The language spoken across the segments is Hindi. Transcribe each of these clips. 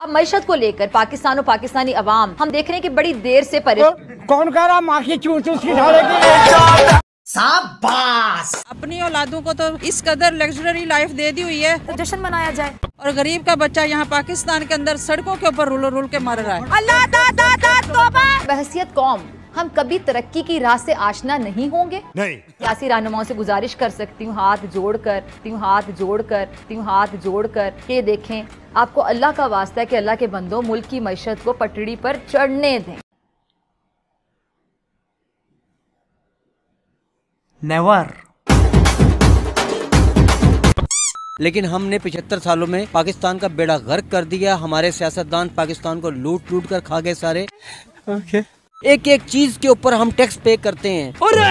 अब मईशत को लेकर पाकिस्तान और पाकिस्तानी अवाम हम देख रहे हैं कि बड़ी देर से कौन कह रहा माँ की चूं चूं की शाबाश। अपनी औलादों को तो इस कदर लग्जरी लाइफ दे दी हुई है, तो जश्न मनाया जाए। और गरीब का बच्चा यहाँ पाकिस्तान के अंदर सड़कों के ऊपर रुल के मर रहा है। अल्लाह तौबा। बहसियत कौम हम कभी तरक्की की राह से आशना नहीं होंगे। नहीं। सियासी रहनुमाओं से गुजारिश कर सकती हूँ हाथ जोड़ कर ये देखें, आपको अल्लाह का वास्ता है कि अल्लाह के बंदों मुल्क की मईशत को पटड़ी पर चढ़ने दें। नेवर। लेकिन हमने 75 सालों में पाकिस्तान का बेड़ा गर्क कर दिया। हमारे सियासतदान पाकिस्तान को लूट कर खा गए सारे। एक एक चीज के ऊपर हम टैक्स पे करते हैं। अरे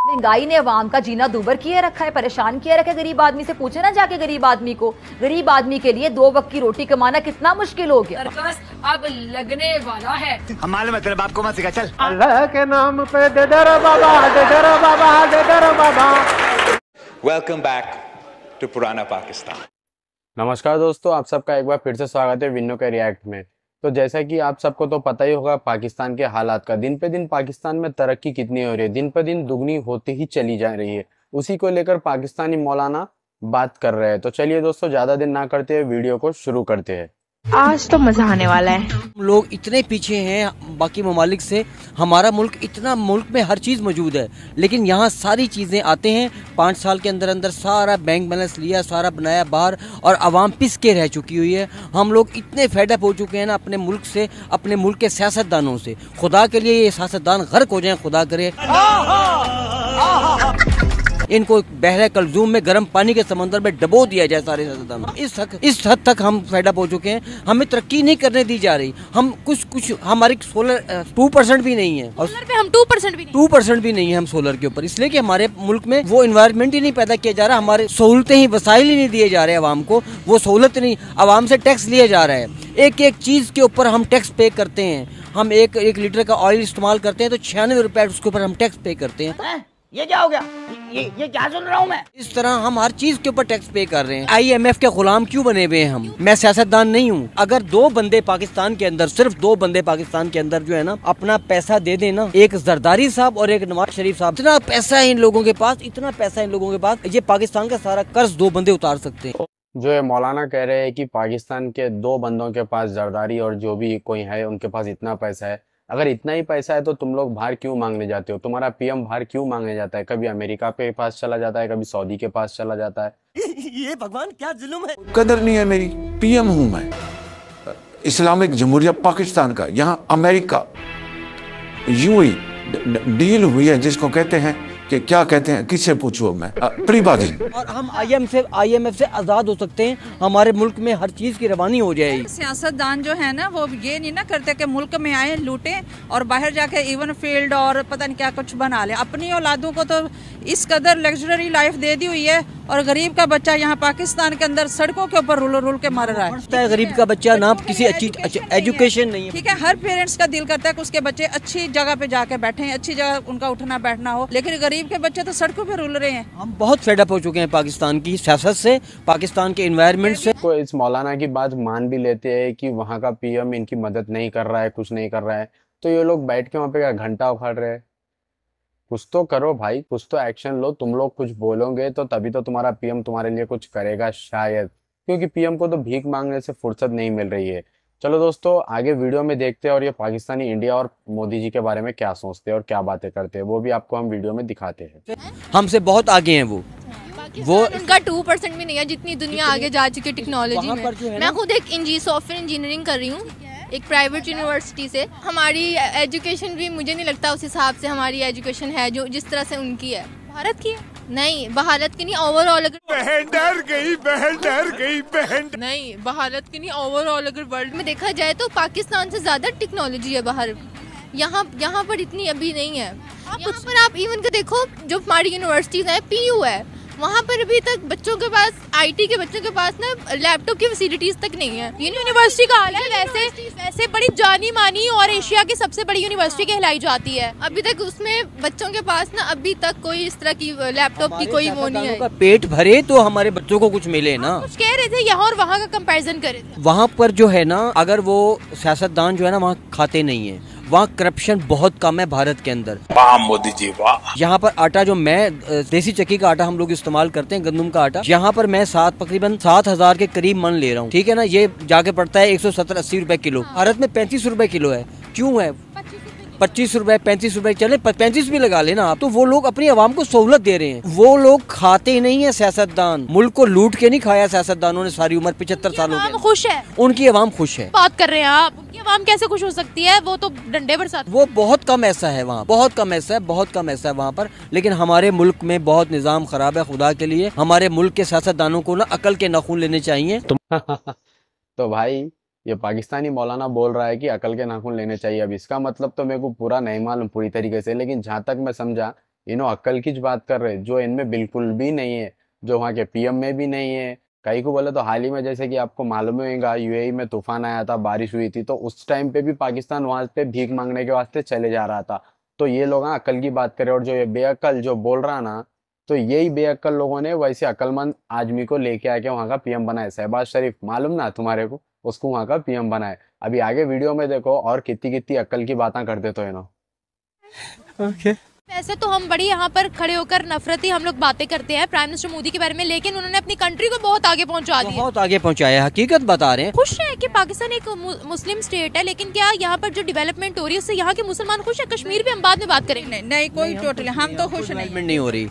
महंगाई ने अवाम का जीना दूभर किए रखा है, परेशान किए रखा है। गरीब आदमी से पूछे ना जाके गरीब आदमी को, गरीब आदमी के लिए 2 वक्त की रोटी कमाना कितना मुश्किल हो गया। अब लगने वाला है। हम मालूम है तेरे बाप को मत सिखा, चल। अल्लाह के नाम पे दे डर बाबा। वेलकम बैक टू पुराना पाकिस्तान। नमस्कार दोस्तों, आप सबका एक बार फिर से स्वागत है विन्नो के रिएक्ट में। तो जैसा कि आप सबको तो पता ही होगा पाकिस्तान के हालात का, दिन पे दिन पाकिस्तान में तरक्की कितनी हो रही है, दिन पे दिन दुगनी होती ही चली जा रही है। उसी को लेकर पाकिस्तानी मौलाना बात कर रहे हैं। तो चलिए दोस्तों, ज़्यादा दिन ना करते हुए वीडियो को शुरू करते हैं। आज तो मजा आने वाला है। हम लोग इतने पीछे हैं बाकी ममालिक से। हमारा मुल्क में हर चीज़ मौजूद है, लेकिन यहाँ सारी चीज़ें आते हैं 5 साल के अंदर अंदर सारा बैंक बैलेंस लिया, सारा बनाया बाहर, और आवाम पिस के रह चुकी हुई है। हम लोग इतने फेडअप हो चुके हैं ना अपने मुल्क से, अपने मुल्क के सियासतदानों से। खुदा के लिए ये सियासतदान गर्क हो जाएं, खुदा करे इनको बहरे कलजूम में गर्म पानी के समंदर में डबो दिया जाए सारे सियासतदान। इस हद तक हम फेडअप हो चुके हैं। हमें तरक्की नहीं करने दी जा रही। हम कुछ हमारी सोलर 2% भी नहीं है, और पे हम 2% भी नहीं है हम सोलर के ऊपर, इसलिए कि हमारे मुल्क में वो इन्वायरमेंट ही नहीं पैदा किया जा रहा। हमारे सहूलतें ही, वसाइल ही नहीं दिए जा रहे आवाम को। वो सहूलत नहीं, आवाम से टैक्स लिया जा रहा है। एक एक चीज के ऊपर हम टैक्स पे करते हैं। हम एक लीटर का ऑयल इस्तेमाल करते हैं तो 96 रुपए उसके ऊपर हम टैक्स पे करते हैं। ये क्या हो गया? ये क्या सुन रहा हूँ मैं? इस तरह हम हर चीज के ऊपर टैक्स पे कर रहे हैं। IMF के गुलाम क्यों बने हुए हैं हम? मैं सियासतदान नहीं हूँ। अगर 2 बंदे पाकिस्तान के अंदर, सिर्फ 2 बंदे पाकिस्तान के अंदर जो है ना, अपना पैसा दे देना, एक जरदारी साहब और एक नवाज शरीफ साहब, इतना पैसा है इन लोगों के पास, इतना पैसा इन लोगों के पास, ये पाकिस्तान का सारा कर्ज 2 बंदे उतार सकते हैं। जो है मौलाना कह रहे हैं कि पाकिस्तान के 2 बंदों के पास जरदारी और जो भी कोई है उनके पास इतना पैसा है। अगर इतना ही पैसा है तो तुम लोग बाहर क्यों मांगने जाते हो? तुम्हारा PM बाहर क्यों मांगने जाता है? कभी अमेरिका के पास चला जाता है, कभी सऊदी के पास चला जाता है। ये भगवान क्या जुल्म है। कदर नहीं है मेरी। PM हूं मैं, इस्लामिक जमहूरिया पाकिस्तान का। यहाँ अमेरिका यूं ही डील हुई है, जिसको कहते हैं कि क्या कहते हैं, किससे पूछो मैं, प्री बार्गेनिंग। और हम IMF से आज़ाद हो सकते हैं। हमारे मुल्क में हर चीज़ की रवानी हो जाएगी। सियासतदान जो है ना, वो ये नहीं ना करते कि मुल्क में आए लूटें और बाहर जाके इवन फील्ड और पता नहीं क्या कुछ बना ले। अपनी औलादों को तो इस कदर लग्जरी लाइफ दे दी हुई है, और गरीब का बच्चा यहाँ पाकिस्तान के अंदर सड़कों के ऊपर रुल के मर रहा है। गरीब का बच्चा ना किसी अच्छी एजुकेशन नहीं है। ठीक है, हर पेरेंट्स का दिल करता है कि उसके बच्चे अच्छी जगह पे जाके बैठे, अच्छी जगह उनका उठना बैठना हो, लेकिन गरीब के बच्चे तो सड़कों पे रुल रहे हैं। हम बहुत फेडअप हो चुके हैं पाकिस्तान की सियासत से, पाकिस्तान के एनवायरनमेंट से। को इस मौलाना की बात मान भी लेते हैं कि वहाँ का PM इनकी मदद नहीं कर रहा है, कुछ नहीं कर रहा है, तो ये लोग बैठ के वहाँ पे क्या घंटा उखाड़ रहे हैं? कुछ तो करो भाई, कुछ तो एक्शन लो। तुम लोग कुछ बोलोगे तो तभी तो तुम्हारा PM तुम्हारे लिए कुछ करेगा शायद, क्योंकि PM को तो भीख मांगने से फुर्सत नहीं मिल रही है। चलो दोस्तों, आगे वीडियो में देखते हैं और ये पाकिस्तानी इंडिया और मोदी जी के बारे में क्या सोचते हैं और क्या बातें करते हैं, वो भी आपको हम वीडियो में दिखाते हैं। हमसे बहुत आगे हैं वो उनका 2% भी नहीं है जितनी दुनिया आगे जा चुकी है टेक्नोलॉजी में। मैं खुद एक सॉफ्टवेयर इंजीनियरिंग कर रही हूँ एक प्राइवेट यूनिवर्सिटी से। हमारी एजुकेशन भी मुझे नहीं लगता उस हिसाब से हमारी एजुकेशन है जो जिस तरह से उनकी है। भारत की नहीं, भारत की नहीं, ओवरऑल अगर बहन डर गई बहन नहीं, भारत की नहीं, ओवरऑल अगर वर्ल्ड में देखा जाए तो पाकिस्तान से ज्यादा टेक्नोलॉजी है बाहर। यहाँ पर इतनी अभी नहीं है। यहाँ पर आप इवन के देखो, जो हमारी यूनिवर्सिटीज है, PU है, वहाँ पर अभी तक बच्चों के पास, IT के बच्चों के पास ना लैपटॉप की फैसिलिटीज तक नहीं है। यूनिवर्सिटी का हाल है वैसे बड़ी जानी मानी और एशिया की सबसे बड़ी यूनिवर्सिटी कहलाई जाती है, अभी तक उसमें बच्चों के पास ना अभी तक कोई इस तरह की लैपटॉप की कोई वो नहीं है। पेट भरे तो हमारे बच्चों को कुछ मिले ना। कुछ कह रहे थे यहाँ और वहाँ का कंपैरिजन कर रहे थे। वहाँ पर जो है ना, अगर वो सियासतदान जो है ना वहाँ खाते नहीं है, वहाँ करप्शन बहुत कम है भारत के अंदर। वाह मोदी जी वाह। यहाँ पर आटा जो मैं देसी चक्की का आटा हम लोग इस्तेमाल करते हैं, गंदम का आटा, यहाँ पर मैं तकरीबन 7,000 के करीब मन ले रहा हूँ, ठीक है ना। ये जाके पड़ता है 170-80 रुपए किलो। भारत में 35 रुपए किलो है। क्यों है 25 रुपए 35 रुपए, चले 35 भी लगा लेना आप। तो वो लोग अपनी आवाम को सहूलत दे रहे हैं। वो लोग खाते ही नहीं है सियासतदान। मुल्क को लूट के नहीं खाया सियासतदानों ने सारी उम्र, 75 सालों में। खुश है, उनकी आवाम खुश है। बात कर रहे हैं आप, उनकी आवाम कैसे खुश हो सकती है? वो तो डंडे बरसाते। वो बहुत कम ऐसा है वहाँ, बहुत कम ऐसा है, बहुत कम ऐसा है वहाँ पर। लेकिन हमारे मुल्क में बहुत निज़ाम खराब है। खुदा के लिए हमारे मुल्क के सियासतदानों को ना अकल के नाखून लेने चाहिए। तो भाई ये पाकिस्तानी मौलाना बोल रहा है कि अकल के नाखून लेने चाहिए। अब इसका मतलब तो मेरे को पूरा नहीं मालूम पूरी तरीके से, लेकिन जहाँ तक मैं समझा इन्हों अक्ल की बात कर रहे, जो इनमें बिल्कुल भी नहीं है, जो वहाँ के PM में भी नहीं है। कहीं को बोले तो हाल ही में जैसे कि आपको मालूम होगा UAE में तूफान आया था, बारिश हुई थी, तो उस टाइम पे भी पाकिस्तान वहाँ पे भीख मांगने के वास्ते चले जा रहा था। तो ये लोग अकल की बात करें, और जो ये बेअक्ल जो बोल रहा ना, तो यही बेअक्ल लोगों ने वैसे अक्लमंद आदमी को लेके आके वहाँ का PM बनाया। शहबाज शरीफ मालूम ना तुम्हारे को, उसको वहाँ का PM बनाए। अभी आगे वीडियो में देखो और कितनी कितनी अक्ल की बातें करते तो है ना। वैसे तो हम बड़ी यहाँ पर खड़े होकर नफरती हम लोग बातें करते हैं प्राइम मिनिस्टर मोदी के बारे में, लेकिन उन्होंने अपनी कंट्री को बहुत आगे पहुँचा दिया। बहुत आगे पहुँचाया, हकीकत बता रहे हैं। खुश है कि पाकिस्तान एक मुस्लिम स्टेट है, लेकिन क्या यहाँ पर जो डेवलपमेंट हो रही है उससे यहाँ के मुसलमान खुश है? कश्मीर भी हम बाद में बात करेंगे। नहीं कोई टोटल हम तो खुश नहीं हो रही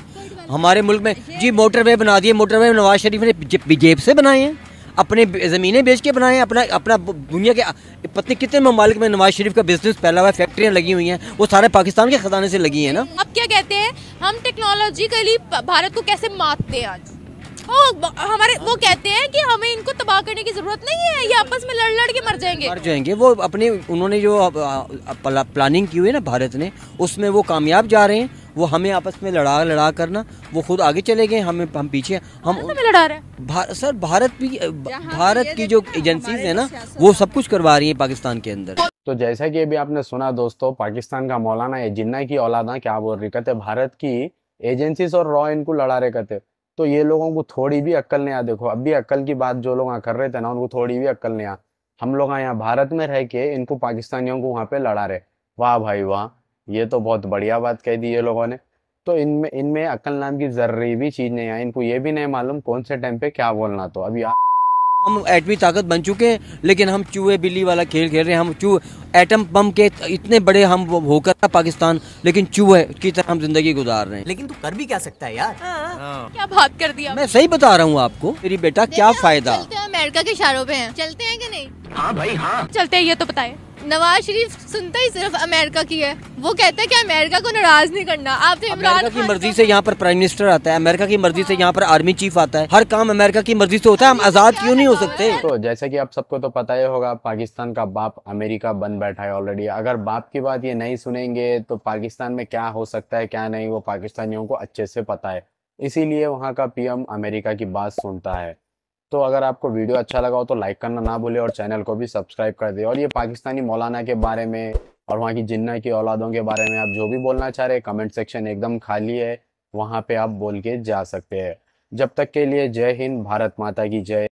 हमारे मुल्क में। जी मोटरवे बना दिए, मोटरवे नवाज शरीफ ने जेब से बनाए हैं, अपने ज़मीनें बेच के बनाए, अपना दुनिया के पत्नी कितने ममालिक में नवाज शरीफ का बिजनेस फैला हुआ है, फैक्ट्रियाँ लगी हुई हैं, वो सारे पाकिस्तान के खजाने से लगी हैं ना। अब क्या कहते हैं हम टेक्नोलॉजिकली भारत को कैसे मारते हैं आज। हमारे वो कहते हैं कि हमें इनको तबाह करने की जरूरत नहीं है, ये आपस में लड़ के मर जाएंगे। वो अपने उन्होंने जो प्लानिंग की हुई है ना भारत ने, उसमें वो कामयाब जा रहे हैं। वो हमें आपस में लड़ा करना, वो खुद आगे चले गए, हम पीछे। हम लड़ा रहे हैं सर, भारत की जो एजेंसीज है ना वो सब कुछ करवा रही है पाकिस्तान के अंदर। तो जैसा कि अभी आपने सुना दोस्तों, पाकिस्तान का मौलाना है जिन्ना की औलादा क्या बोल रही, कहते भारत की एजेंसीज और रॉ इनको लड़ा रहे कहते। तो ये लोगों को थोड़ी भी अक्ल नहीं आ। देखो अभी अक्ल की बात जो लोग कर रहे थे ना, उनको थोड़ी भी अक्ल नहीं आ। हम लोग यहाँ भारत में रह के इनको पाकिस्तानियों को वहाँ पे लड़ा रहे। वाह भाई वाह, ये तो बहुत बढ़िया बात कह दी ये लोगों ने। तो इनमें अक्ल नाम की जर्री भी चीज नहीं है। इनको ये भी नहीं मालूम कौन से टाइम पे क्या बोलना। तो अभी हम एटमी ताकत बन चुके हैं, लेकिन हम चूहे बिल्ली वाला खेल खेल रहे हैं। हम एटम बम के इतने बड़े हम होकर पाकिस्तान, लेकिन चूहे की तरह हम जिंदगी गुजार रहे हैं। लेकिन तू कर भी क्या सकता है यार। क्या बात कर दिया। मैं सही बता रहा हूँ आपको मेरी बेटा, क्या फायदा। चलते हैं अमेरिका के इशारों पे हैं, चलते हैं कि नहीं? हाँ भाई हाँ चलते हैं। ये तो बताए नवाज शरीफ सुनता ही सिर्फ अमेरिका की है। वो कहता है कि अमेरिका को नाराज नहीं करना। आप तो अमेरिका की मर्जी से यहाँ पर प्राइम मिनिस्टर आता है, अमेरिका की मर्जी से यहाँ पर आर्मी चीफ आता है। हर काम अमेरिका की मर्जी से होता है। हम आजाद क्यों नहीं हो सकते? तो जैसा कि आप सबको तो पता ही होगा, पाकिस्तान का बाप अमेरिका बन बैठा है ऑलरेडी। अगर बाप की बात ये नहीं सुनेंगे तो पाकिस्तान में क्या हो सकता है क्या नहीं, वो पाकिस्तानियों को अच्छे से पता है। इसीलिए वहाँ का PM अमेरिका की बात सुनता है। तो अगर आपको वीडियो अच्छा लगा हो तो लाइक करना ना भूले और चैनल को भी सब्सक्राइब कर दे। और ये पाकिस्तानी मौलाना के बारे में और वहाँ की जिन्ना की औलादों के बारे में आप जो भी बोलना चाह रहे हैं, कमेंट सेक्शन एकदम खाली है, वहाँ पे आप बोल के जा सकते हैं। जब तक के लिए जय हिंद, भारत माता की जय।